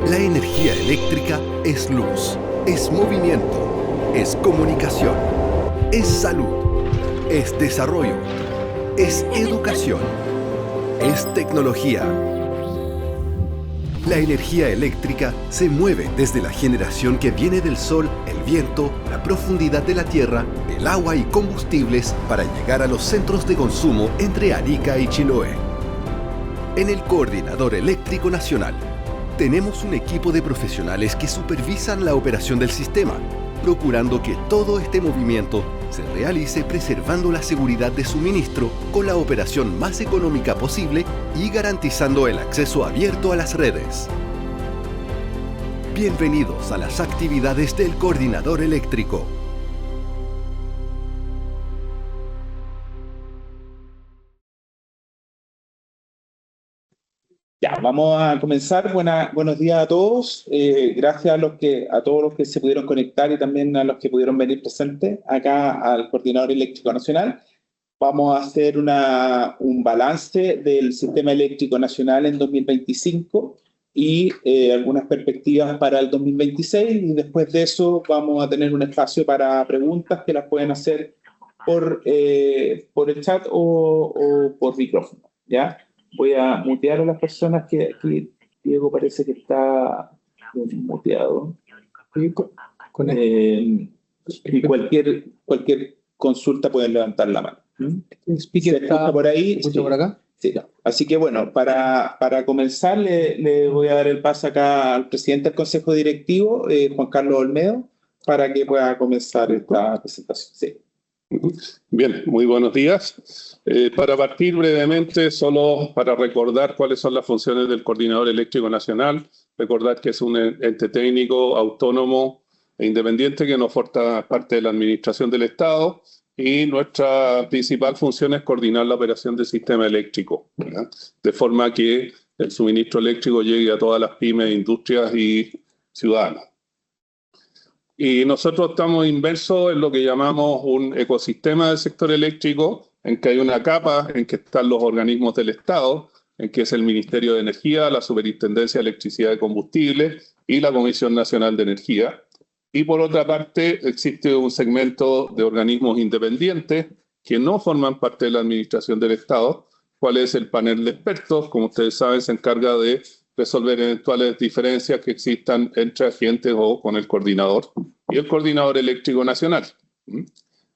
La energía eléctrica es luz, es movimiento, es comunicación, es salud, es desarrollo, es educación, es tecnología. La energía eléctrica se mueve desde la generación que viene del sol, el viento, la profundidad de la tierra, el agua y combustibles para llegar a los centros de consumo entre Arica y Chiloé. En el Coordinador Eléctrico Nacional, tenemos un equipo de profesionales que supervisan la operación del sistema, procurando que todo este movimiento se realice preservando la seguridad de suministro con la operación más económica posible y garantizando el acceso abierto a las redes. Bienvenidos a las actividades del Coordinador Eléctrico. Ya, vamos a comenzar. Buenos días a todos. Gracias a todos los que se pudieron conectar y también a los que pudieron venir presentes acá al Coordinador Eléctrico Nacional. Vamos a hacer un balance del Sistema Eléctrico Nacional en 2025 y algunas perspectivas para el 2026. Y después de eso vamos a tener un espacio para preguntas que las pueden hacer por el chat o por micrófono, ¿ya? Voy a mutear a las personas que aquí Diego parece que está muteado. Y cualquier consulta pueden levantar la mano. El speaker está por ahí. Sí. Por acá. Sí. Así que bueno, para comenzar le voy a dar el paso acá al presidente del Consejo Directivo, Juan Carlos Olmedo, para que pueda comenzar esta presentación. Sí. Bien, muy buenos días. Para partir brevemente, solo para recordar cuáles son las funciones del Coordinador Eléctrico Nacional, recordar que es un ente técnico, autónomo e independiente que no forma parte de la administración del Estado y nuestra principal función es coordinar la operación del sistema eléctrico, ¿verdad? De forma que el suministro eléctrico llegue a todas las pymes, industrias y ciudadanos. Y nosotros estamos inmersos en lo que llamamos un ecosistema del sector eléctrico, en que hay una capa en que están los organismos del Estado, en que es el Ministerio de Energía, la Superintendencia de Electricidad y Combustible y la Comisión Nacional de Energía. Y por otra parte, existe un segmento de organismos independientes que no forman parte de la administración del Estado, cuál es el panel de expertos, como ustedes saben, se encarga de resolver eventuales diferencias que existan entre agentes o con el coordinador y el Coordinador Eléctrico Nacional.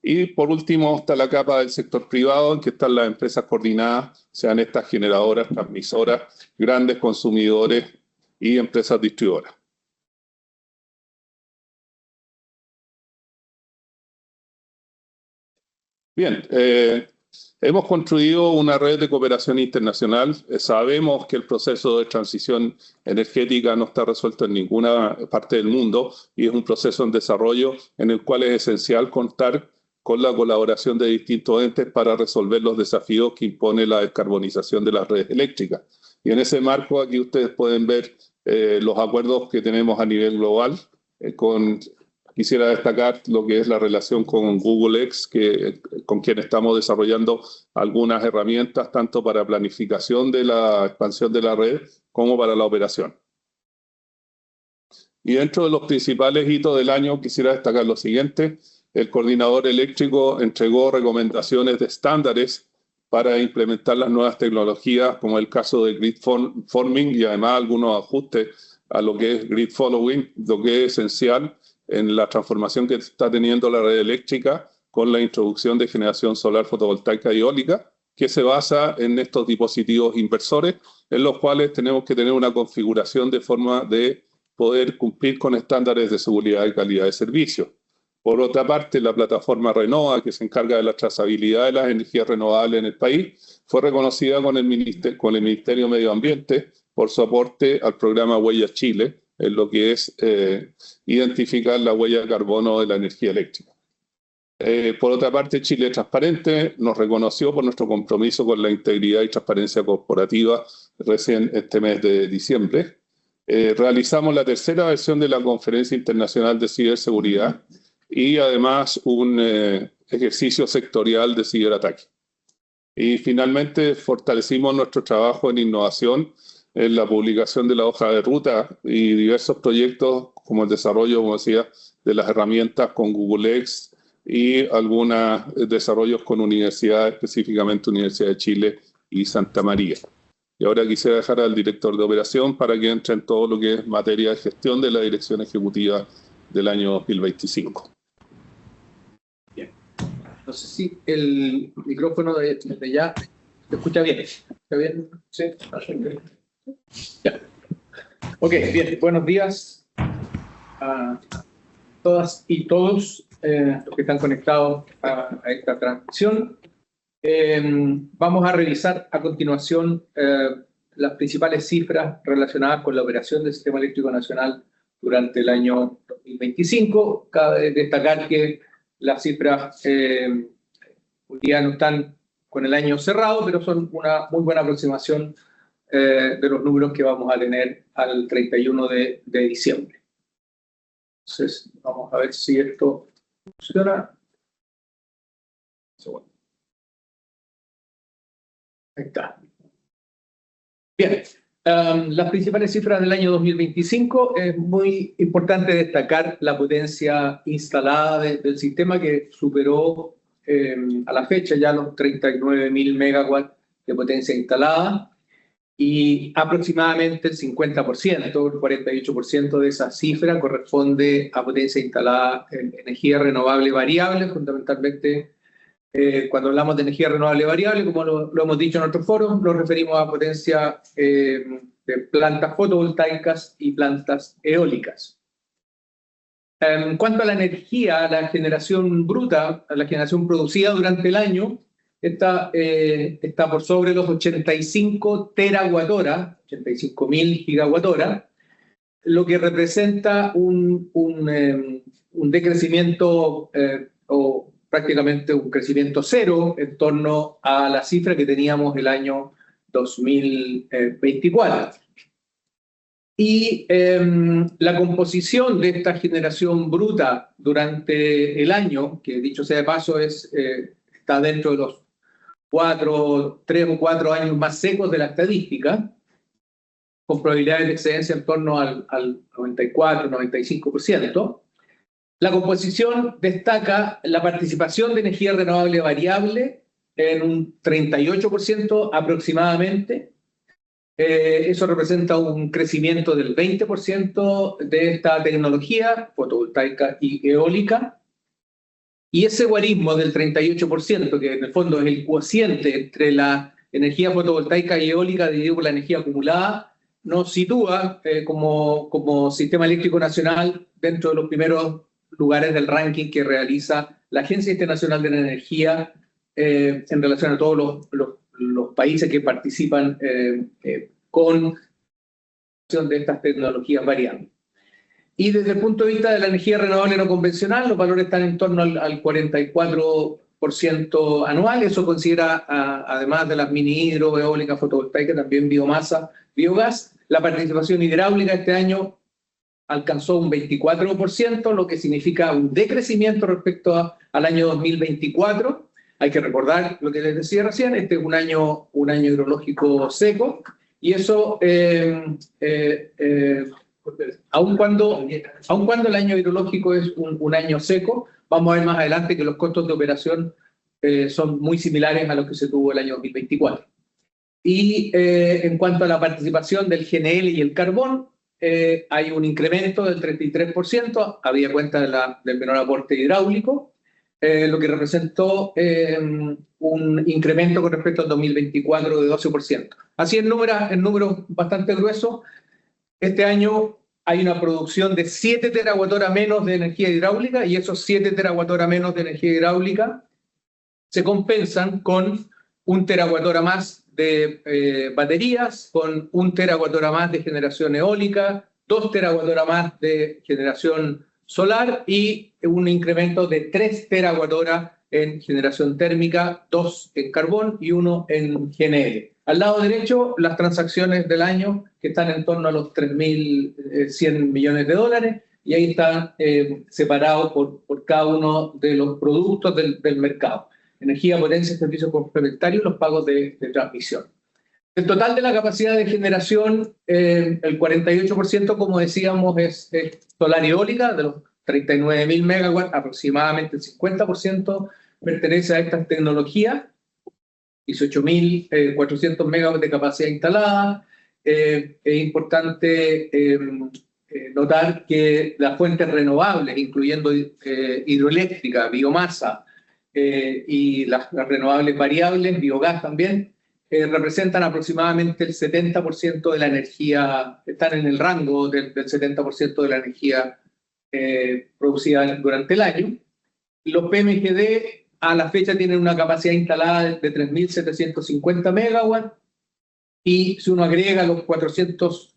Y por último está la capa del sector privado, en que están las empresas coordinadas, sean estas generadoras, transmisoras, grandes consumidores y empresas distribuidoras. Bien, hemos construido una red de cooperación internacional. Sabemos que el proceso de transición energética no está resuelto en ninguna parte del mundo y es un proceso en desarrollo en el cual es esencial contar con la colaboración de distintos entes para resolver los desafíos que impone la descarbonización de las redes eléctricas. Y en ese marco aquí ustedes pueden ver los acuerdos que tenemos a nivel global Quisiera destacar lo que es la relación con Google X, con quien estamos desarrollando algunas herramientas, tanto para planificación de la expansión de la red como para la operación. Y dentro de los principales hitos del año, quisiera destacar lo siguiente. El Coordinador Eléctrico entregó recomendaciones de estándares para implementar las nuevas tecnologías, como el caso de Grid Forming y además algunos ajustes a lo que es Grid Following, lo que es esencial en la transformación que está teniendo la red eléctrica con la introducción de generación solar fotovoltaica y eólica, que se basa en estos dispositivos inversores, en los cuales tenemos que tener una configuración de forma de poder cumplir con estándares de seguridad y calidad de servicio. Por otra parte, la plataforma Renova, que se encarga de la trazabilidad de las energías renovables en el país, fue reconocida con el Ministerio de Medio Ambiente por su aporte al programa Huella Chile, en lo que es identificar la huella de carbono de la energía eléctrica. Por otra parte, Chile Transparente nos reconoció por nuestro compromiso con la integridad y transparencia corporativa recién este mes de diciembre. Realizamos la tercera versión de la Conferencia Internacional de Ciberseguridad y además un ejercicio sectorial de ciberataque. Y finalmente fortalecimos nuestro trabajo en innovación en la publicación de la hoja de ruta y diversos proyectos como el desarrollo, como decía, de las herramientas con Google X y algunos desarrollos con universidades, específicamente Universidad de Chile y Santa María. Y ahora quisiera dejar al director de operación para que entre en todo lo que es materia de gestión de la dirección ejecutiva del año 2025. Bien. No sé si el micrófono desde ya se escucha bien. ¿Está bien? Sí. Ya. Ok, bien. Buenos días a todas y todos los que están conectados a esta transmisión. Vamos a revisar a continuación las principales cifras relacionadas con la operación del Sistema Eléctrico Nacional durante el año 2025. Cabe destacar que las cifras hoy día no están con el año cerrado, pero son una muy buena aproximación de los números que vamos a tener al 31 de diciembre. Entonces, vamos a ver si esto funciona. Segundo. Ahí está. Bien, las principales cifras del año 2025, es muy importante destacar la potencia instalada del sistema que superó a la fecha ya los 39.000 megawatts de potencia instalada y aproximadamente el 50%, el 48% de esa cifra corresponde a potencia instalada en energía renovable variable, fundamentalmente. Cuando hablamos de energía renovable variable, como lo hemos dicho en otros foros, nos referimos a potencia de plantas fotovoltaicas y plantas eólicas. En cuanto a la energía, la generación bruta, la generación producida durante el año, está por sobre los 85 terawatt-hora, 85.000 gigawatt-hora, lo que representa un decrecimiento o prácticamente un crecimiento cero en torno a la cifra que teníamos el año 2024. Y la composición de esta generación bruta durante el año, que dicho sea de paso está dentro de los 3 o 4 años más secos de la estadística, con probabilidades de excedencia en torno al 94-95%, la composición destaca la participación de energía renovable variable en un 38% aproximadamente. Eso representa un crecimiento del 20% de esta tecnología fotovoltaica y eólica. Y ese guarismo del 38%, que en el fondo es el cociente entre la energía fotovoltaica y eólica dividido por la energía acumulada, nos sitúa como Sistema Eléctrico Nacional dentro de los primeros lugares del ranking que realiza la Agencia Internacional de la Energía en relación a todos los países que participan con de estas tecnologías variables. Y desde el punto de vista de la energía renovable no convencional, los valores están en torno al 44% anual. Eso considera, además de las mini hidro, eólica, fotovoltaica, también biomasa, biogás. La participación hidráulica este año alcanzó un 24%, lo que significa un decrecimiento respecto al año 2024. Hay que recordar lo que les decía recién, este es un año hidrológico seco, y eso, aun cuando el año hidrológico es un año seco, vamos a ver más adelante que los costos de operación son muy similares a los que se tuvo el año 2024. Y en cuanto a la participación del GNL y el carbón, hay un incremento del 33%, había cuenta del menor aporte hidráulico, lo que representó un incremento con respecto al 2024 de 12%. Así en números bastante gruesos, este año hay una producción de 7 terawatt-hora menos de energía hidráulica, y esos 7 terawatt-hora menos de energía hidráulica se compensan con 1 terawatt-hora más de baterías, con 1 terawatt-hora más de generación eólica, 2 terawatt-hora más de generación solar y un incremento de 3 terawatt-hora en generación térmica, 2 en carbón y 1 en GNL. Al lado derecho, las transacciones del año, que están en torno a los 3.100 millones de dólares, y ahí están separados por cada uno de los productos del mercado. Energía, potencia, servicios complementarios, los pagos de transmisión. El total de la capacidad de generación, el 48%, como decíamos, es solar y eólica. De los 39.000 megawatts, aproximadamente el 50% pertenece a estas tecnologías. 18.400 megawatts de capacidad instalada. Es importante notar que las fuentes renovables, incluyendo hidroeléctrica, biomasa y las renovables variables, biogás también, representan aproximadamente el 70% de la energía, están en el rango del 70% de la energía producida durante el año. Los PMGD a la fecha tienen una capacidad instalada de 3.750 megawatts, y si uno agrega los 400,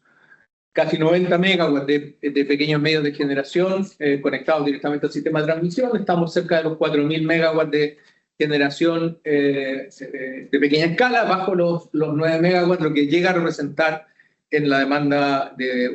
casi 90 megawatts de pequeños medios de generación conectados directamente al sistema de transmisión, estamos cerca de los 4.000 megawatts de generación de pequeña escala, bajo los 9 megawatts, lo que llega a representar en la demanda de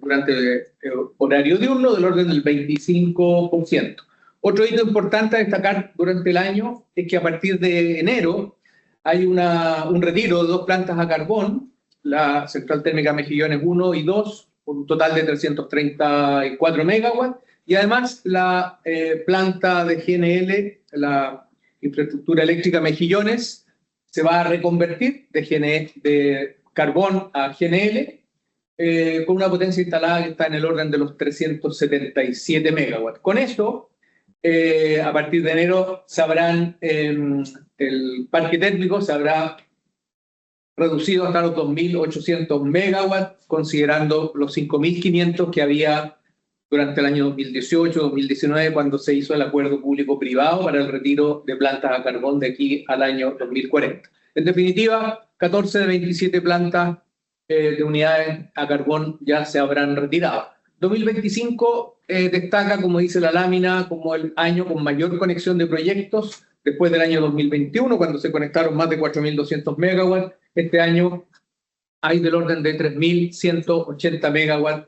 durante horario diurno del orden del 25%. Otro hito importante a destacar durante el año es que a partir de enero hay un retiro de 2 plantas a carbón, la Central Térmica Mejillones 1 y 2, un total de 334 megawatts, y además la planta de GNL, la infraestructura eléctrica Mejillones, se va a reconvertir de carbón a GNL, con una potencia instalada que está en el orden de los 377 megawatts. Con esto, a partir de enero, el parque térmico se habrá reducido hasta los 2.800 megawatts, considerando los 5.500 que había durante el año 2018-2019, cuando se hizo el acuerdo público-privado para el retiro de plantas a carbón de aquí al año 2040. En definitiva, 14 de 27 plantas de unidades a carbón ya se habrán retirado. 2025 destaca, como dice la lámina, como el año con mayor conexión de proyectos, después del año 2021, cuando se conectaron más de 4.200 megawatts. Este año hay del orden de 3.180 megawatts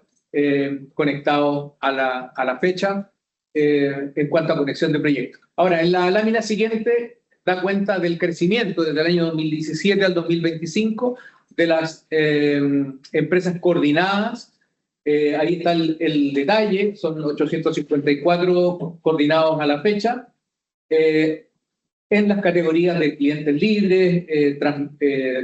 conectados a la fecha en cuanto a conexión de proyectos. Ahora, en la lámina siguiente da cuenta del crecimiento desde el año 2017 al 2025 de las empresas coordinadas. Ahí está el detalle, son 854 coordinados a la fecha, en las categorías de clientes libres,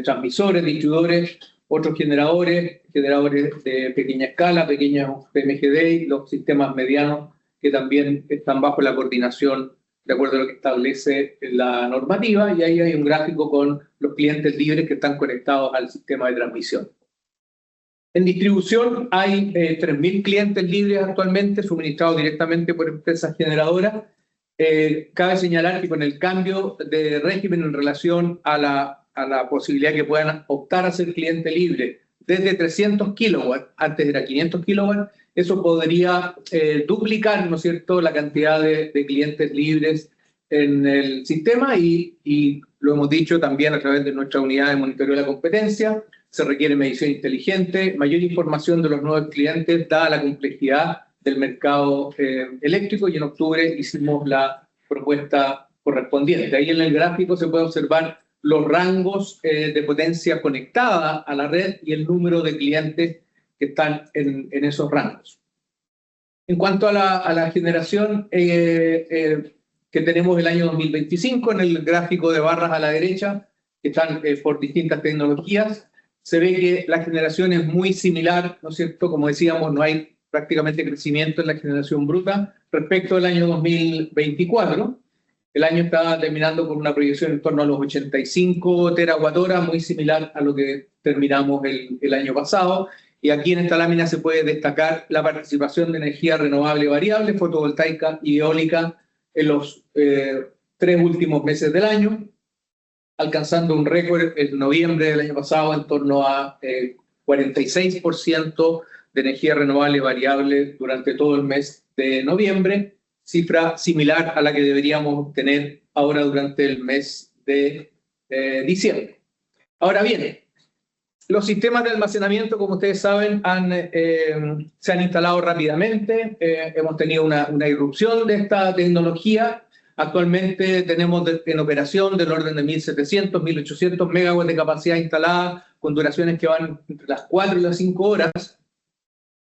transmisores, distribuidores, otros generadores de pequeña escala, pequeños PMGD, y los sistemas medianos que también están bajo la coordinación de acuerdo a lo que establece la normativa, y ahí hay un gráfico con los clientes libres que están conectados al sistema de transmisión. En distribución hay 3.000 clientes libres actualmente suministrados directamente por empresas generadoras. Cabe señalar que con el cambio de régimen en relación a la posibilidad que puedan optar a ser cliente libre desde 300 kilowatts, antes era 500 kilowatts, eso podría duplicar, ¿no es cierto?, la cantidad de clientes libres en el sistema, y lo hemos dicho también a través de nuestra unidad de monitoreo de la competencia. Se requiere medición inteligente, mayor información de los nuevos clientes, dada la complejidad del mercado eléctrico, y en octubre hicimos la propuesta correspondiente. Ahí en el gráfico se puede observar los rangos de potencia conectada a la red y el número de clientes que están en esos rangos. En cuanto a la generación que tenemos el año 2025, en el gráfico de barras a la derecha, que están por distintas tecnologías, se ve que la generación es muy similar, ¿no es cierto? Como decíamos, no hay prácticamente crecimiento en la generación bruta respecto al año 2024. El año está terminando con una proyección en torno a los 85 terawatt-horas, muy similar a lo que terminamos el año pasado. Y aquí en esta lámina se puede destacar la participación de energía renovable variable, fotovoltaica y eólica en los 3 últimos meses del año, alcanzando un récord en noviembre del año pasado en torno a 46% de energía renovable variable durante todo el mes de noviembre, cifra similar a la que deberíamos obtener ahora durante el mes de diciembre. Ahora bien, los sistemas de almacenamiento, como ustedes saben, se han instalado rápidamente. Hemos tenido una irrupción de esta tecnología. Actualmente tenemos en operación del orden de 1.700, 1.800 megawatts de capacidad instalada, con duraciones que van entre las 4 y las 5 horas.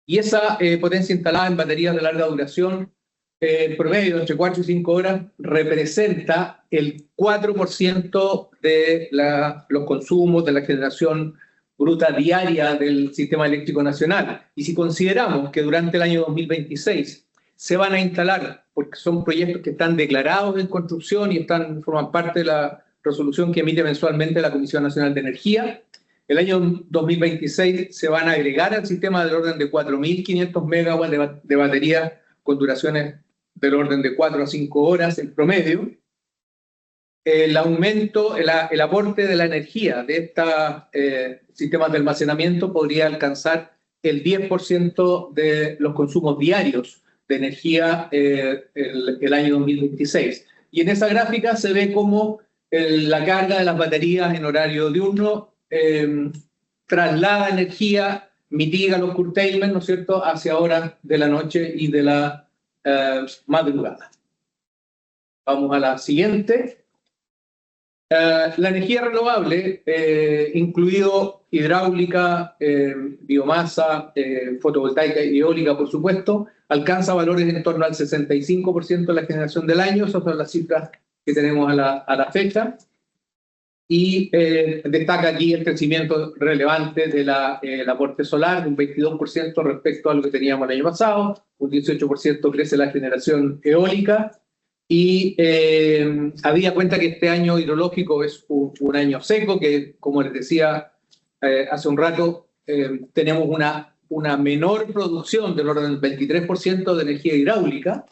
Y esa potencia instalada en baterías de larga duración, en promedio entre 4 y 5 horas, representa el 4% de los consumos de la generación bruta diaria del sistema eléctrico nacional. Y si consideramos que durante el año 2026 se van a instalar, porque son proyectos que están declarados en construcción y forman parte de la resolución que emite mensualmente la Comisión Nacional de Energía, el año 2026 se van a agregar al sistema del orden de 4.500 megawatts de baterías con duraciones del orden de 4 a 5 horas en promedio. El aumento, el aporte de la energía de estos sistemas de almacenamiento podría alcanzar el 10% de los consumos diarios de energía el año 2026. Y en esa gráfica se ve cómo la carga de las baterías en horario diurno traslada energía, mitiga los curtailments, ¿no es cierto?, hacia horas de la noche y de la madrugada. Vamos a la siguiente. La energía renovable, incluido hidráulica, biomasa, fotovoltaica y eólica, por supuesto, alcanza valores en torno al 65% de la generación del año. Esas son las cifras que tenemos a la fecha. Y destaca aquí el crecimiento relevante del aporte solar, de un 22% respecto a lo que teníamos el año pasado, un 18% crece la generación eólica, y había cuenta que este año hidrológico es un año seco, que como les decía hace un rato, tenemos una menor producción del orden del 23% de energía hidráulica.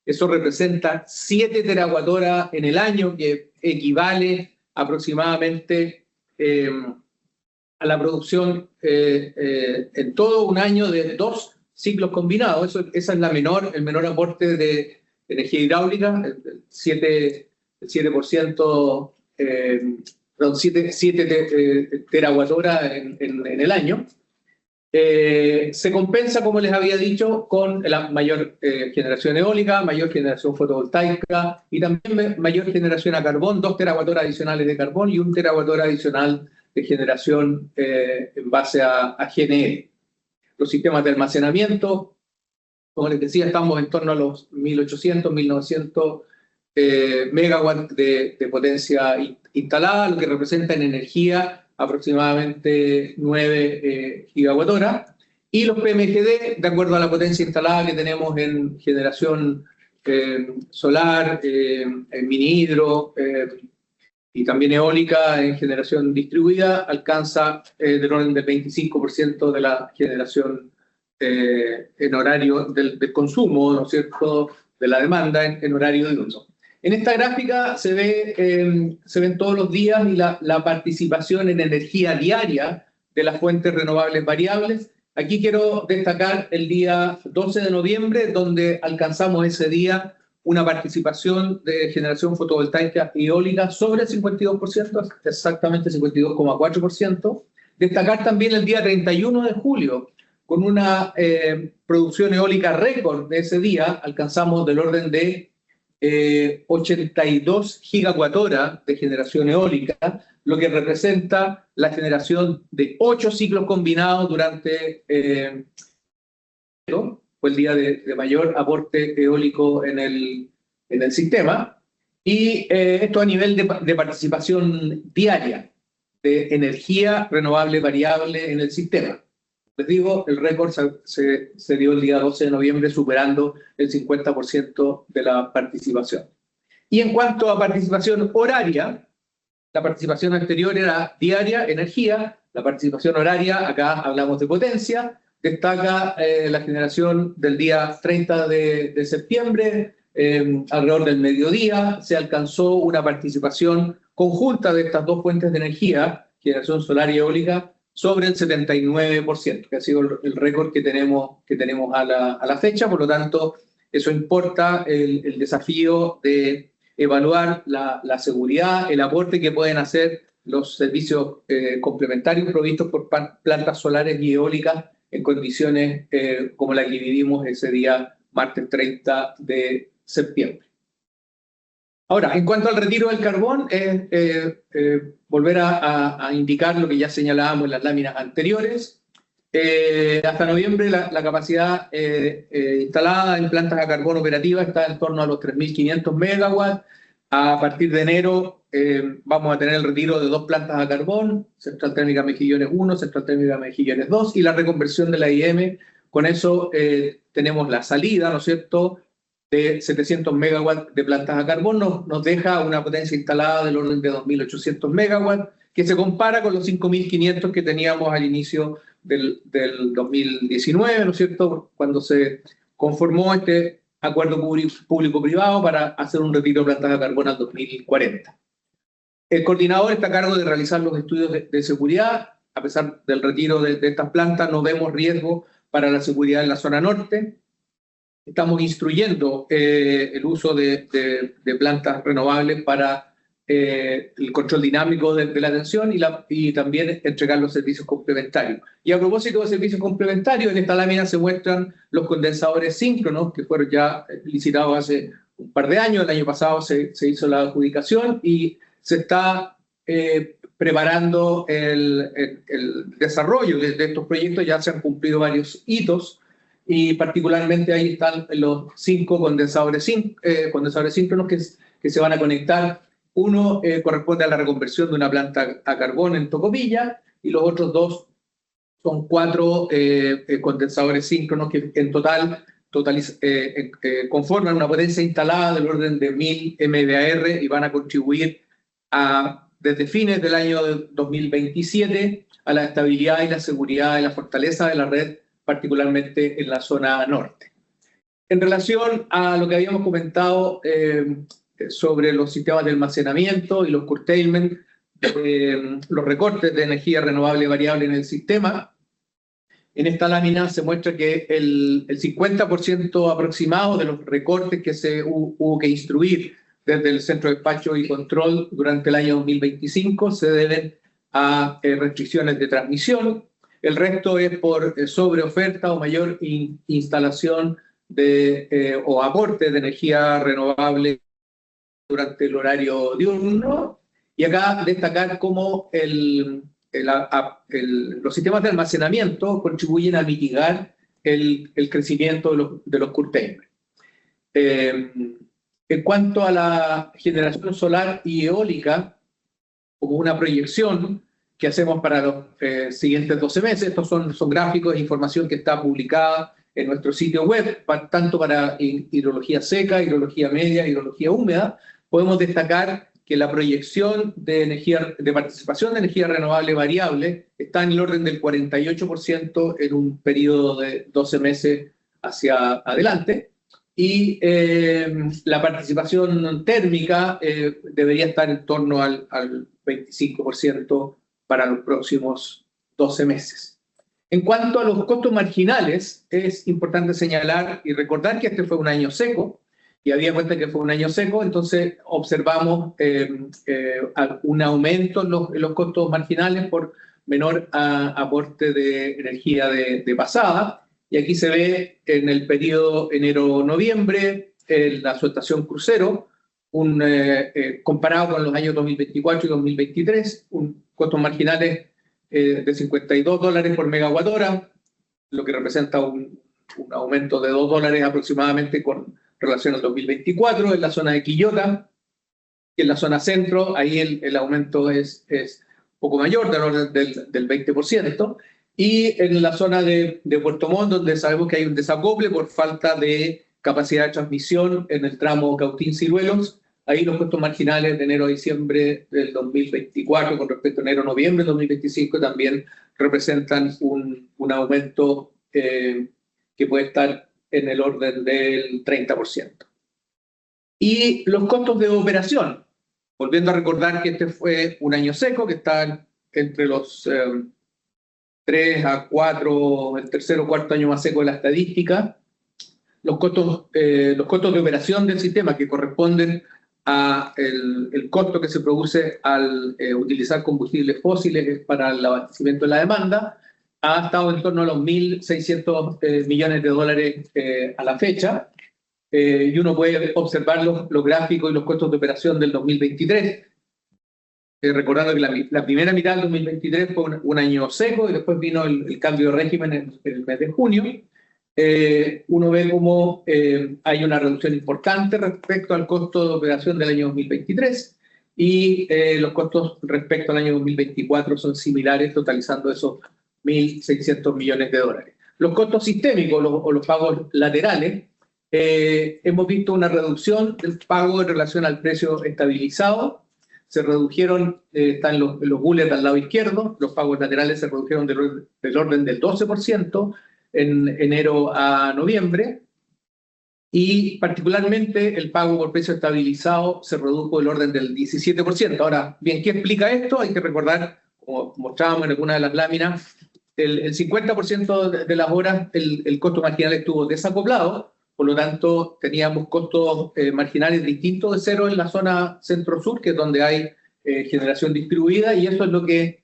Eso representa 7 terawatt-horas en el año, que equivale aproximadamente a la producción en todo un año de 2 ciclos combinados. Esa es el menor aporte de energía hidráulica, el 7 terawatt-hora en el año. Se compensa, como les había dicho, con la mayor generación eólica, mayor generación fotovoltaica y también mayor generación a carbón, 2 terawatt-horas adicionales de carbón y 1 terawatt-hora adicional de generación en base a GNL. Los sistemas de almacenamiento, como les decía, estamos en torno a los 1.800, 1.900 megawatts de potencia instalada, lo que representa en energía aproximadamente 9 gigawatt-horas, y los PMGD, de acuerdo a la potencia instalada que tenemos en generación solar, en mini hidro y también eólica en generación distribuida, alcanza del orden del 25% de la generación en horario del consumo, ¿no es cierto?, de la demanda en horario diurno. En esta gráfica se ven todos los días y la participación en energía diaria de las fuentes renovables variables. Aquí quiero destacar el día 12 de noviembre, donde alcanzamos ese día una participación de generación fotovoltaica y eólica sobre el 52%, exactamente 52,4%. Destacar también el día 31 de julio, con una producción eólica récord de ese día, alcanzamos del orden de 82 gigawatt-horas de generación eólica, lo que representa la generación de 8 ciclos combinados durante fue el día de mayor aporte eólico en el sistema, y esto a nivel de participación diaria de energía renovable variable en el sistema. Les digo, el récord se dio el día 12 de noviembre, superando el 50% de la participación. Y en cuanto a participación horaria, la participación anterior era diaria, energía. La participación horaria, acá hablamos de potencia. Destaca la generación del día 30 de septiembre, alrededor del mediodía, se alcanzó una participación conjunta de estas dos fuentes de energía, generación solar y eólica, sobre el 79%, que ha sido el récord que tenemos a la fecha. Por lo tanto, eso importa el desafío de evaluar la seguridad, el aporte que pueden hacer los servicios complementarios provistos por plantas solares y eólicas en condiciones como la que vivimos ese día martes 30 de septiembre. Ahora, en cuanto al retiro del carbón, volver a indicar lo que ya señalábamos en las láminas anteriores. Hasta noviembre la capacidad instalada en plantas a carbón operativas está en torno a los 3.500 megawatts. A partir de enero vamos a tener el retiro de 2 plantas a carbón, Central Térmica Mejillones 1, Central Térmica Mejillones 2, y la reconversión de la IM. Con eso tenemos la salida, ¿no es cierto?, de 700 megawatts de plantas a carbón, nos deja una potencia instalada del orden de 2.800 megawatts, que se compara con los 5.500 que teníamos al inicio del 2019, ¿no es cierto?, cuando se conformó este acuerdo público-privado para hacer un retiro de plantas a carbón al 2040. El coordinador está a cargo de realizar los estudios de seguridad. A pesar del retiro de estas plantas, no vemos riesgo para la seguridad en la zona norte. Estamos instruyendo el uso de plantas renovables para el control dinámico de la tensión y también entregar los servicios complementarios. Y a propósito de servicios complementarios, en esta lámina se muestran los condensadores síncronos que fueron ya licitados hace un par de años. El año pasado se hizo la adjudicación y se está preparando el desarrollo de estos proyectos. Ya se han cumplido varios hitos. Y particularmente ahí están los 5 condensadores síncronos que se van a conectar. Uno corresponde a la reconversión de una planta a carbón en Tocopilla y los otros 2 son 4 condensadores síncronos que en total conforman una potencia instalada del orden de 1.000 MVAR y van a contribuir desde fines del año 2027 a la estabilidad y la seguridad y la fortaleza de la red, particularmente en la zona norte. En relación a lo que habíamos comentado sobre los sistemas de almacenamiento y los curtailment, los recortes de energía renovable variable en el sistema, en esta lámina se muestra que el 50% aproximado de los recortes que se hubo que instruir desde el Centro de Despacho y Control durante el año 2025 se deben a restricciones de transmisión. El resto es por sobreoferta o mayor instalación o aporte de energía renovable durante el horario diurno. Y acá destacar cómo los sistemas de almacenamiento contribuyen a mitigar el crecimiento de los curtailment. En cuanto a la generación solar y eólica, como una proyección que hacemos para los siguientes 12 meses. Estos son gráficos e información que está publicada en nuestro sitio web, tanto para hidrología seca, hidrología media, hidrología húmeda. Podemos destacar que la proyección de participación de energía renovable variable está en el orden del 48% en un periodo de 12 meses hacia adelante. Y la participación térmica debería estar en torno al 25% para los próximos 12 meses. En cuanto a los costos marginales, es importante señalar y recordar que este fue un año seco, y había cuenta que fue un año seco, entonces observamos un aumento en los costos marginales por menor aporte de energía de pasada, y aquí se ve en el periodo enero-noviembre la subestación crucero, comparado con los años 2024 y 2023, costos marginales de $52 por megawatt hora, lo que representa un aumento de $2 aproximadamente con relación al 2024. En la zona de Quillota y en la zona centro, ahí el aumento es poco mayor, del 20%. Y en la zona de Puerto Montt, donde sabemos que hay un desacople por falta de capacidad de transmisión en el tramo Cautín-Ciruelos, ahí los costos marginales de enero a diciembre del 2024 con respecto a enero-noviembre del 2025 también representan un aumento que puede estar en el orden del 30%. Y los costos de operación, volviendo a recordar que este fue un año seco, que está entre los 3 a 4, el tercer o cuarto año más seco de la estadística. Los costos de operación del sistema, que corresponden a el costo que se produce al utilizar combustibles fósiles para el abastecimiento de la demanda, ha estado en torno a los $1.600 millones a la fecha. y uno puede observar los gráficos y los costos de operación del 2023. Recordando que la primera mitad del 2023 fue un año seco y después vino el cambio de régimen en el mes de junio. Uno ve cómo hay una reducción importante respecto al costo de operación del año 2023 y los costos respecto al año 2024 son similares, totalizando esos 1.600 millones de dólares. Los costos sistémicos o los pagos laterales, hemos visto una reducción del pago en relación al precio estabilizado. Se redujeron, están los bullets al lado izquierdo, los pagos laterales se redujeron del orden del 12% en enero a noviembre, y particularmente el pago por precio estabilizado se redujo del orden del 17%. Ahora, bien, ¿qué explica esto? Hay que recordar, como mostrábamos en alguna de las láminas, el 50% de las horas el costo marginal estuvo desacoplado, por lo tanto teníamos costos marginales distintos de cero en la zona centro-sur, que es donde hay generación distribuida, y eso es lo que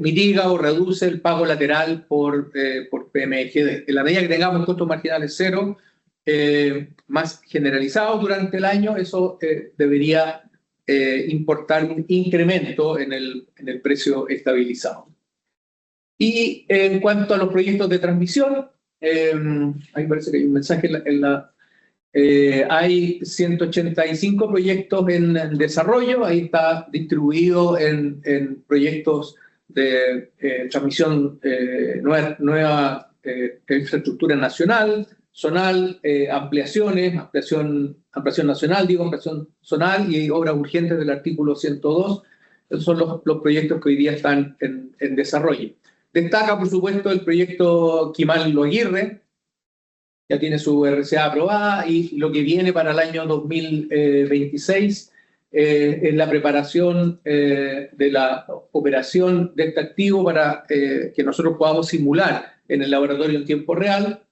mitiga o reduce el pago lateral por PMGD. En la medida que tengamos costos marginales cero, más generalizados durante el año, eso debería importar un incremento en el precio estabilizado. Y en cuanto a los proyectos de transmisión, ahí parece que hay un mensaje hay 185 proyectos en desarrollo, ahí está distribuido en proyectos de transmisión nueva infraestructura nacional, zonal, ampliación nacional, ampliación zonal y obras urgentes del artículo 102. Esos son los proyectos que hoy día están en desarrollo. Destaca, por supuesto, el proyecto Quimal-Lo Aguirre, ya tiene su RCA aprobada, y lo que viene para el año 2026 es la preparación de la operación de este activo para que nosotros podamos simular en el laboratorio en tiempo real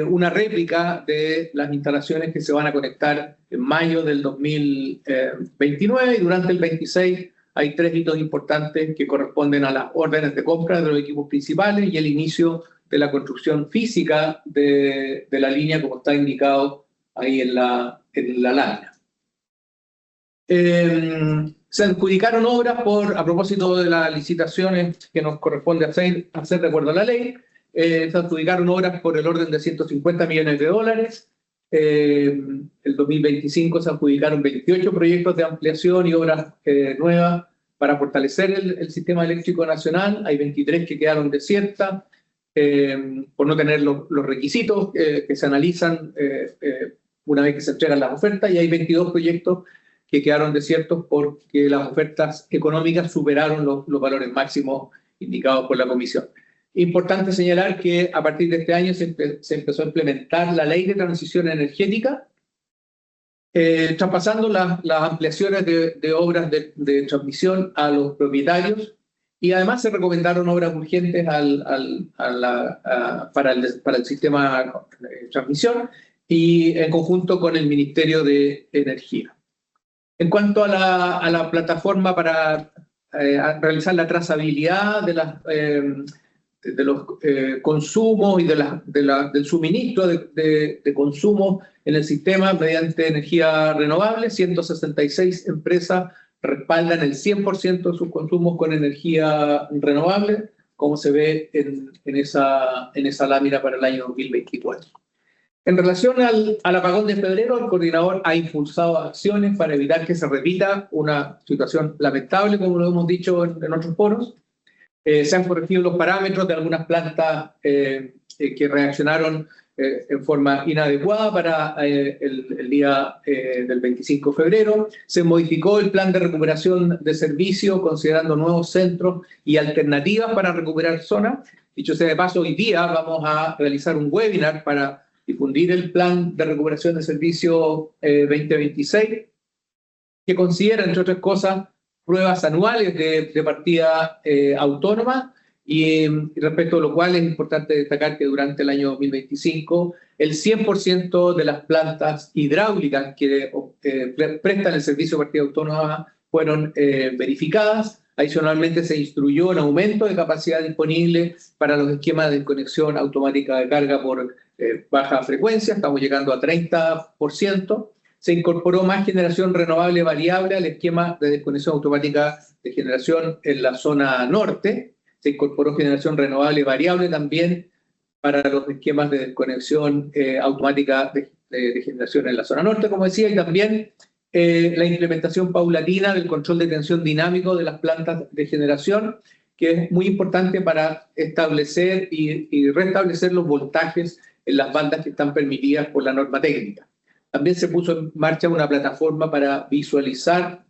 una réplica de las instalaciones que se van a conectar en mayo del 2029, y durante el 26 hay 3 hitos importantes que corresponden a las órdenes de compra de los equipos principales y el inicio de la construcción física de la línea, como está indicado ahí en la lámina. Se adjudicaron obras a propósito de las licitaciones que nos corresponde hacer de acuerdo a la ley. Se adjudicaron obras por el orden de 150 millones de dólares. El 2025 se adjudicaron 28 proyectos de ampliación y obras nuevas para fortalecer el sistema eléctrico nacional. Hay 23 que quedaron desiertas por no tener los requisitos que se analizan una vez que se entregan las ofertas, y hay 22 proyectos que quedaron desiertos porque las ofertas económicas superaron los valores máximos indicados por la Comisión. Importante señalar que a partir de este año se empezó a implementar la Ley de Transición Energética, traspasando las ampliaciones de obras de transmisión a los propietarios, y además se recomendaron obras urgentes para el sistema de transmisión y en conjunto con el Ministerio de Energía. En cuanto a la plataforma para realizar la trazabilidad de los consumos y del suministro de consumo en el sistema mediante energía renovable, 166 empresas respaldan el 100% de sus consumos con energía renovable, como se ve en esa lámina para el año 2024. En relación al apagón de febrero, el coordinador ha impulsado acciones para evitar que se repita una situación lamentable, como lo hemos dicho en otros foros. Se han corregido los parámetros de algunas plantas que reaccionaron en forma inadecuada para el día del 25 de febrero. Se modificó el plan de recuperación de servicio considerando nuevos centros y alternativas para recuperar zonas. Dicho sea de paso, hoy día vamos a realizar un webinar para difundir el plan de recuperación de servicio 2026, que considera, entre otras cosas, pruebas anuales de partida autónoma, y respecto a lo cual es importante destacar que durante el año 2025 el 100% de las plantas hidráulicas que prestan el servicio de partida autónoma fueron verificadas, Adicionalmente, se instruyó un aumento de capacidad disponible para los esquemas de conexión automática de carga por baja frecuencia, estamos llegando a 30%. Se incorporó más generación renovable variable al esquema de desconexión automática de generación en la zona norte. Se incorporó generación renovable variable también para los esquemas de desconexión automática de generación en la zona norte, como decía, y también la implementación paulatina del control de tensión dinámico de las plantas de generación, que es muy importante para establecer y restablecer los voltajes en las bandas que están permitidas por la norma técnica. También se puso en marcha una plataforma para visualizar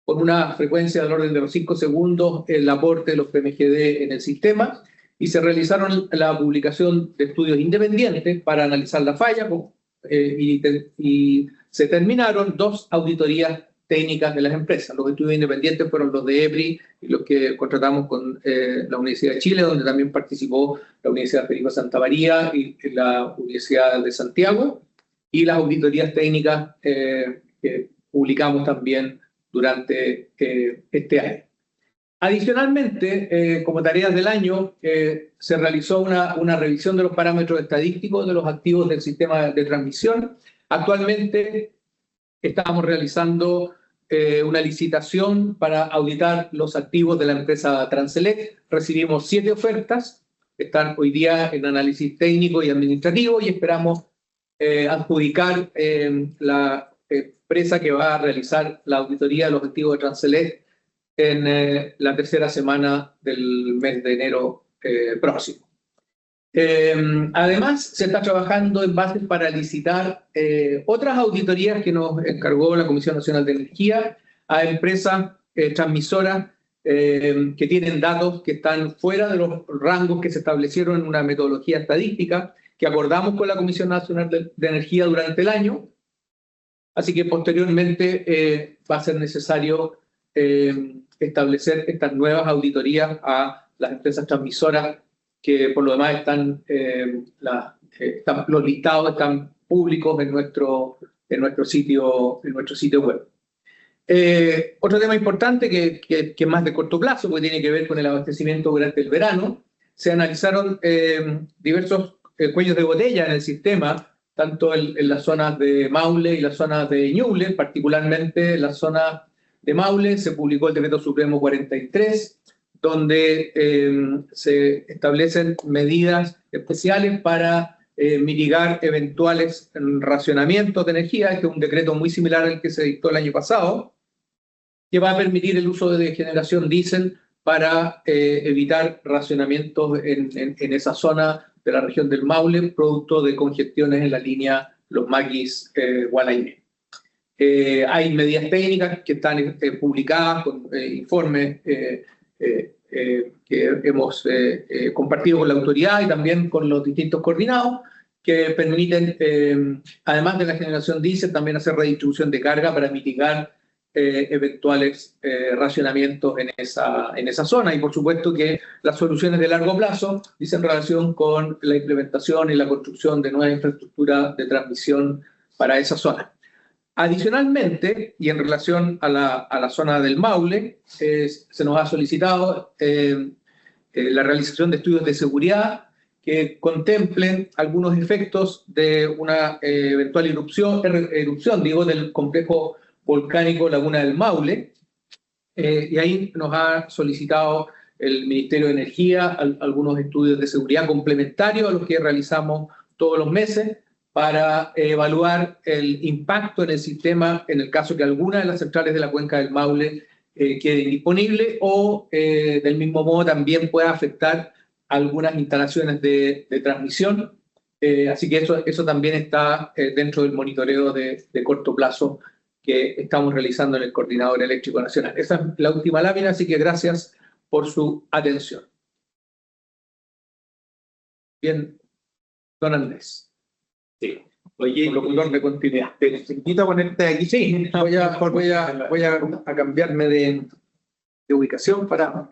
con una frecuencia del orden de los 5 segundos el aporte de los PMGD en el sistema, y se realizaron la publicación de estudios independientes para analizar la falla y se terminaron 2 auditorías técnicas de las empresas. Los estudios independientes fueron los de EPRI y los que contratamos con la Universidad de Chile, donde también participó la Universidad Federico Santa María y la Universidad de Santiago, y las auditorías técnicas que publicamos también durante este año. Adicionalmente, como tareas del año, se realizó una revisión de los parámetros estadísticos de los activos del sistema de transmisión. Actualmente estamos realizando una licitación para auditar los activos de la empresa Transelec. Recibimos 7 ofertas, están hoy día en análisis técnico y administrativo, y esperamos adjudicar la empresa que va a realizar la auditoría de los activos de Transelec en la tercera semana del mes de enero próximo. Además, se está trabajando en bases para licitar otras auditorías que nos encargó la Comisión Nacional de Energía a empresas transmisoras que tienen datos que están fuera de los rangos que se establecieron en una metodología estadística que acordamos con la Comisión Nacional de Energía durante el año. Así que posteriormente va a ser necesario establecer estas nuevas auditorías a las empresas transmisoras, que por lo demás los listados están públicos en nuestro sitio web. Otro tema importante que es más de corto plazo, porque tiene que ver con el abastecimiento durante el verano. Se analizaron diversos cuellos de botella en el sistema, tanto en las zonas de Maule y las zonas de Ñuble. Particularmente en la zona de Maule se publicó el Decreto Supremo 43, donde se establecen medidas especiales para mitigar eventuales racionamientos de energía. Este es un decreto muy similar al que se dictó el año pasado, que va a permitir el uso de generación diésel para evitar racionamientos en esa zona de la región del Maule, producto de congestiones en la línea Los Maquis Gualainés. Hay medidas técnicas que están publicadas con informes que hemos compartido con la autoridad y también con los distintos coordinados, que permiten, además de la generación diésel, también hacer redistribución de carga para mitigar eventuales racionamientos en esa zona. Y por supuesto que las soluciones de largo plazo dicen relación con la implementación y la construcción de nueva infraestructura de transmisión para esa zona. Adicionalmente, y en relación a la zona del Maule, se nos ha solicitado la realización de estudios de seguridad que contemplen algunos efectos de una eventual erupción del complejo volcánico Laguna del Maule, y ahí nos ha solicitado el Ministerio de Energía algunos estudios de seguridad complementarios a los que realizamos todos los meses para evaluar el impacto en el sistema en el caso que alguna de las centrales de la cuenca del Maule quede indisponible, o del mismo modo también pueda afectar algunas instalaciones de transmisión. Así que eso también está dentro del monitoreo de corto plazo que estamos realizando en el Coordinador Eléctrico Nacional. Esa es la última lámina, así que gracias por su atención. Bien, don Andrés. Sí. Oye, locutor de continuidad. Te invito a ponerte aquí. Sí, voy a cambiarme de ubicación para...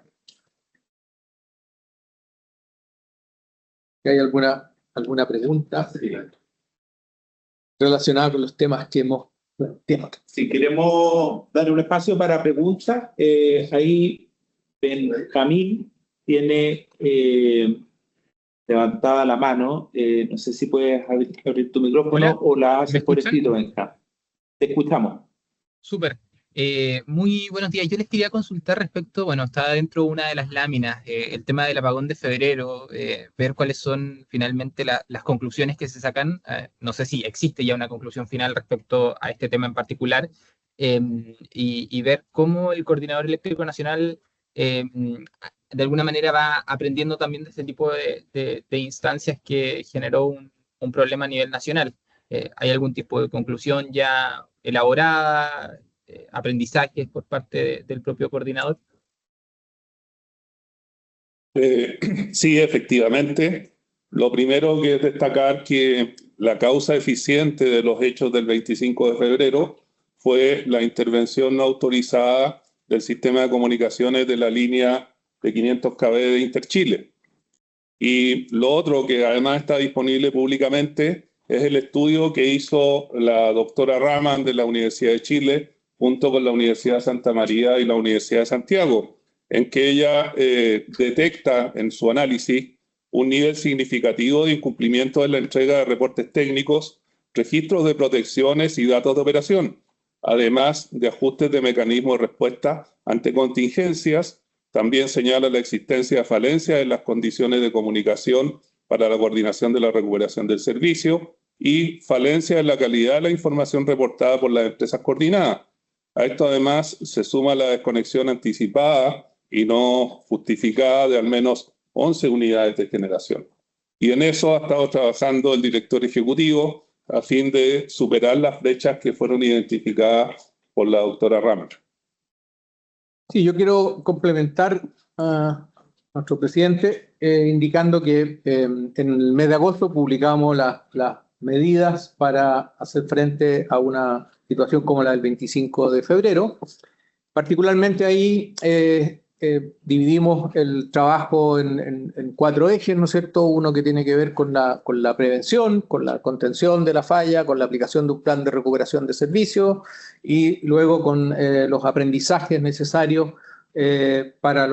¿Hay alguna pregunta relacionada con los temas que hemos Si queremos dar un espacio para preguntas, ahí Benjamín tiene levantada la mano. No sé si puedes abrir tu micrófono. Hola, o la haces ¿me por escuchan? escrito, Benjamín. Te escuchamos. Súper. Muy buenos días. Yo les quería consultar respecto, bueno, está dentro de una de las láminas, el tema del apagón de febrero, ver cuáles son finalmente las conclusiones que se sacan. No sé si existe ya una conclusión final respecto a este tema en particular, y ver cómo el Coordinador Eléctrico Nacional de alguna manera va aprendiendo también de este tipo de instancias que generó un problema a nivel nacional. ¿Hay algún tipo de conclusión ya elaborada, aprendizajes por parte del propio coordinador? Sí, efectivamente. Lo primero que es destacar que la causa eficiente de los hechos del 25 de febrero fue la intervención no autorizada del sistema de comunicaciones de la línea de 500 kV de Interchile. Y lo otro que además está disponible públicamente es el estudio que hizo la doctora Raman de la Universidad de Chile junto con la Universidad de Santa María y la Universidad de Santiago, en que ella detecta en su análisis un nivel significativo de incumplimiento en la entrega de reportes técnicos, registros de protecciones y datos de operación, además de ajustes de mecanismos de respuesta ante contingencias. También señala la existencia de falencias en las condiciones de comunicación para la coordinación de la recuperación del servicio y falencias en la calidad de la información reportada por las empresas coordinadas. A esto además se suma la desconexión anticipada y no justificada de al menos 11 unidades de generación. Y en eso ha estado trabajando el director ejecutivo a fin de superar las brechas que fueron identificadas por la doctora Raman. Sí, yo quiero complementar a nuestro presidente indicando que en el mes de agosto publicamos las medidas para hacer frente a una situación como la del 25 de febrero. Particularmente ahí dividimos el trabajo en 4 ejes, ¿no es cierto? Uno que tiene que ver con la prevención, con la contención de la falla, con la aplicación de un plan de recuperación de servicios y luego con los aprendizajes necesarios para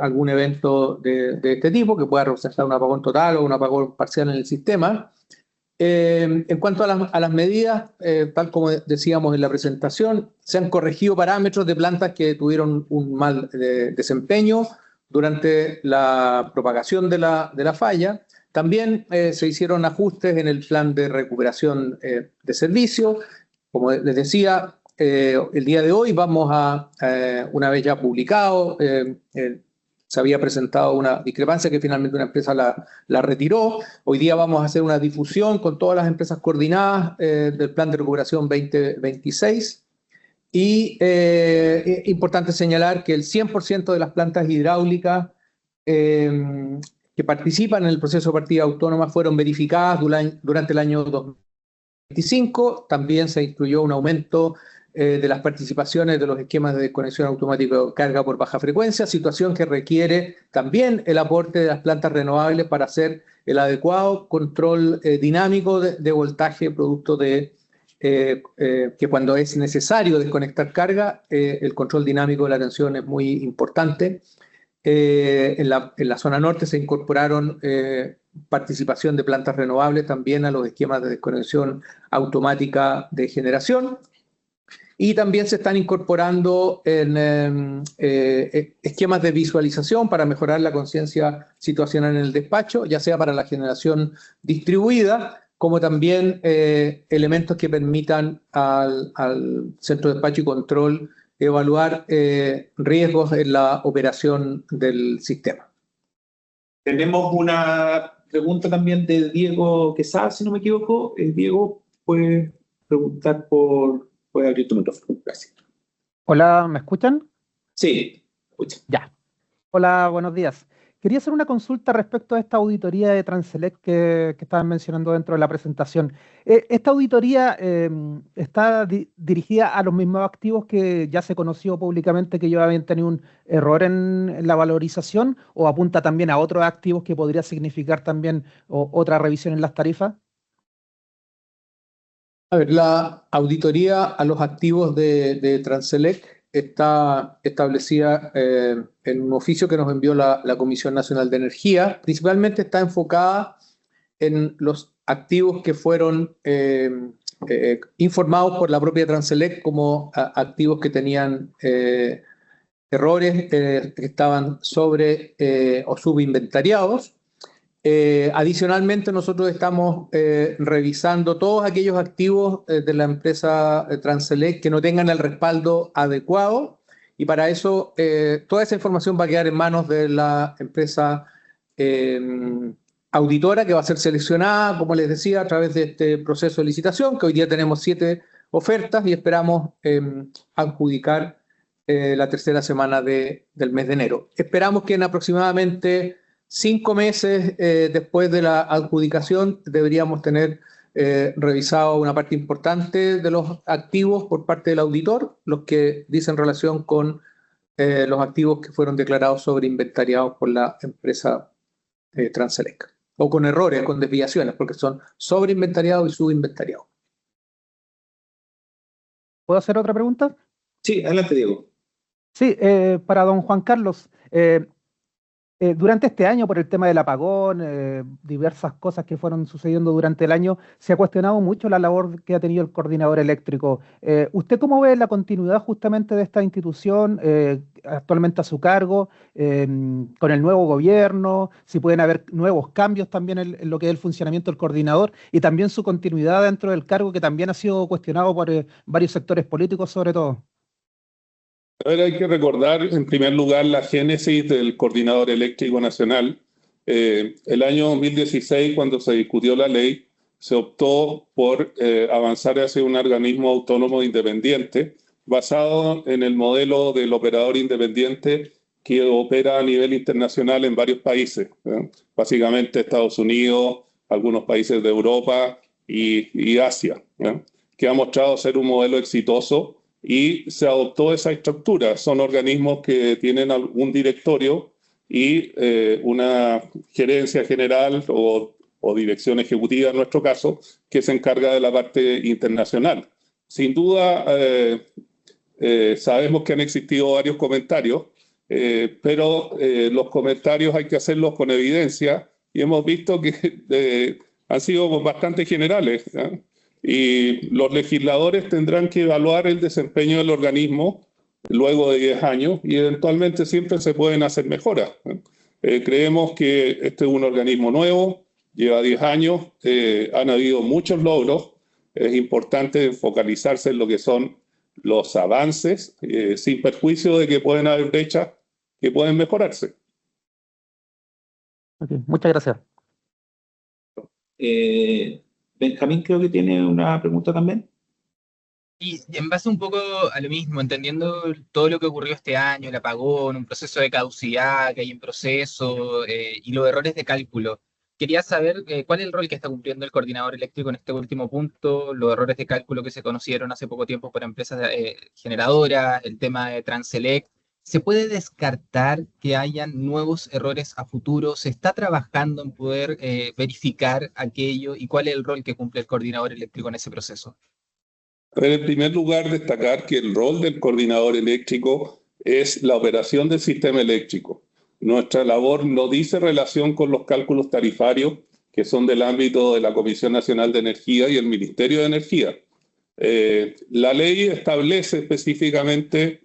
algún evento de este tipo que pueda representar un apagón total o un apagón parcial en el sistema. En cuanto a las medidas, tal como decíamos en la presentación, se han corregido parámetros de plantas que tuvieron un mal desempeño durante la propagación de la falla. También se hicieron ajustes en el plan de recuperación de servicio. Como les decía, el día de hoy vamos a, una vez ya publicado, se había presentado una discrepancia que finalmente una empresa la retiró. Hoy día vamos a hacer una difusión con todas las empresas coordinadas del Plan de Recuperación 2026. Y importante señalar que el 100% de las plantas hidráulicas que participan en el proceso de partida autónoma fueron verificadas durante el año 2025. También se incluyó un aumento de las participaciones de los esquemas de desconexión automática de carga por baja frecuencia, situación que requiere también el aporte de las plantas renovables para hacer el adecuado control dinámico de voltaje, producto de que cuando es necesario desconectar carga, el control dinámico de la tensión es muy importante. En la zona norte se incorporaron participación de plantas renovables también a los esquemas de desconexión automática de generación. Y también se están incorporando en esquemas de visualización para mejorar la conciencia situacional en el despacho, ya sea para la generación distribuida, como también elementos que permitan al centro de despacho y control evaluar riesgos en la operación del sistema. Tenemos una pregunta también de Diego Quesada, si no me equivoco. Diego, puedes preguntar puedes abrir tu micrófono. Gracias. Hola, ¿me escuchan? Sí, escucha. Ya. Hola, buenos días. Quería hacer una consulta respecto a esta auditoría de Transelec que estaban mencionando dentro de la presentación. ¿Esta auditoría está dirigida a los mismos activos que ya se conoció públicamente que ya habían tenido un error en la valorización, o apunta también a otros activos que podría significar también otra revisión en las tarifas? A ver, la auditoría a los activos de Transelec está establecida en un oficio que nos envió la Comisión Nacional de Energía. Principalmente está enfocada en los activos que fueron informados por la propia Transelec como activos que tenían errores, que estaban sobre o subinventariados. Adicionalmente, nosotros estamos revisando todos aquellos activos de la empresa Transelec que no tengan el respaldo adecuado, y para eso toda esa información va a quedar en manos de la empresa auditora, que va a ser seleccionada, como les decía, a través de este proceso de licitación, que hoy día tenemos 7 ofertas y esperamos adjudicar la tercera semana del mes de enero. Esperamos que en aproximadamente 5 meses después de la adjudicación deberíamos tener revisado una parte importante de los activos por parte del auditor, los que dicen relación con los activos que fueron declarados sobreinventariados por la empresa Transelec, o con errores, con desviaciones, porque son sobreinventariados y subinventariados. ¿Puedo hacer otra pregunta? Sí, adelante, Diego. Sí, para don Juan Carlos. Durante este año, por el tema del apagón, diversas cosas que fueron sucediendo durante el año, se ha cuestionado mucho la labor que ha tenido el coordinador eléctrico. ¿Usted cómo ve la continuidad justamente de esta institución actualmente a su cargo, con el nuevo gobierno? Si pueden haber nuevos cambios también en lo que es el funcionamiento del coordinador, y también su continuidad dentro del cargo, que también ha sido cuestionado por varios sectores políticos sobre todo. A ver, hay que recordar en primer lugar la génesis del Coordinador Eléctrico Nacional. El año 2016, cuando se discutió la ley, se optó por avanzar hacia un organismo autónomo independiente basado en el modelo del operador independiente que opera a nivel internacional en varios países, básicamente Estados Unidos, algunos países de Europa y Asia, que ha mostrado ser un modelo exitoso. Y se adoptó esa estructura. Son organismos que tienen un directorio y una gerencia general o dirección ejecutiva, en nuestro caso, que se encarga de la parte internacional. Sin duda, sabemos que han existido varios comentarios, pero los comentarios hay que hacerlos con evidencia, y hemos visto que han sido bastante generales, ¿eh? Y los legisladores tendrán que evaluar el desempeño del organismo luego de 10 años, y eventualmente siempre se pueden hacer mejoras. Creemos que este es un organismo nuevo, lleva 10 años, han habido muchos logros. Es importante focalizarse en lo que son los avances, sin perjuicio de que pueden haber brechas que pueden mejorarse. Okay, muchas gracias. Benjamín creo que tiene una pregunta también. Y en base un poco a lo mismo, entendiendo todo lo que ocurrió este año, el apagón, un proceso de caducidad que hay en proceso, y los errores de cálculo, quería saber cuál es el rol que está cumpliendo el coordinador eléctrico en este último punto, los errores de cálculo que se conocieron hace poco tiempo por empresas generadoras, el tema de Transelec. ¿Se puede descartar que hayan nuevos errores a futuro? ¿Se está trabajando en poder verificar aquello? ¿Y cuál es el rol que cumple el coordinador eléctrico en ese proceso? En primer lugar, destacar que el rol del coordinador eléctrico es la operación del sistema eléctrico. Nuestra labor no dice relación con los cálculos tarifarios, que son del ámbito de la Comisión Nacional de Energía y el Ministerio de Energía. La ley establece específicamente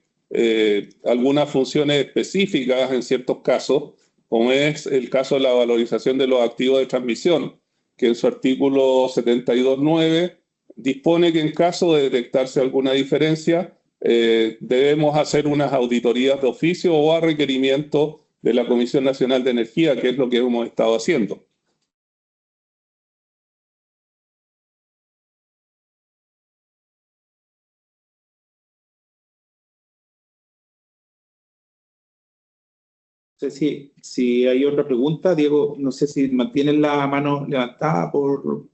algunas funciones específicas en ciertos casos, como es el caso de la valorización de los activos de transmisión, que en su artículo 72.9 dispone que en caso de detectarse alguna diferencia, debemos hacer unas auditorías de oficio o a requerimiento de la Comisión Nacional de Energía, que es lo que hemos estado haciendo. No sé si hay otra pregunta. Diego, no sé si mantienes la mano levantada por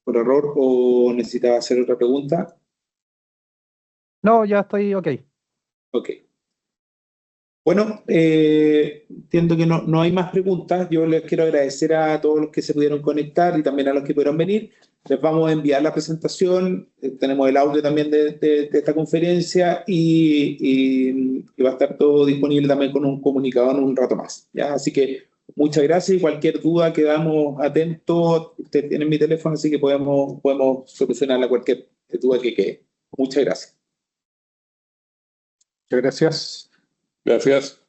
error o necesitas hacer otra pregunta. No, ya estoy ok. Ok. Bueno, entiendo que no hay más preguntas. Yo les quiero agradecer a todos los que se pudieron conectar y también a los que pudieron venir. Les vamos a enviar la presentación. Tenemos el audio también de esta conferencia y va a estar todo disponible también con un comunicado en un rato más, ¿ya? Así que muchas gracias y cualquier duda quedamos atentos. Ustedes tienen mi teléfono, así que podemos solucionarla cualquier duda que quede. Muchas gracias. Muchas gracias. Gracias.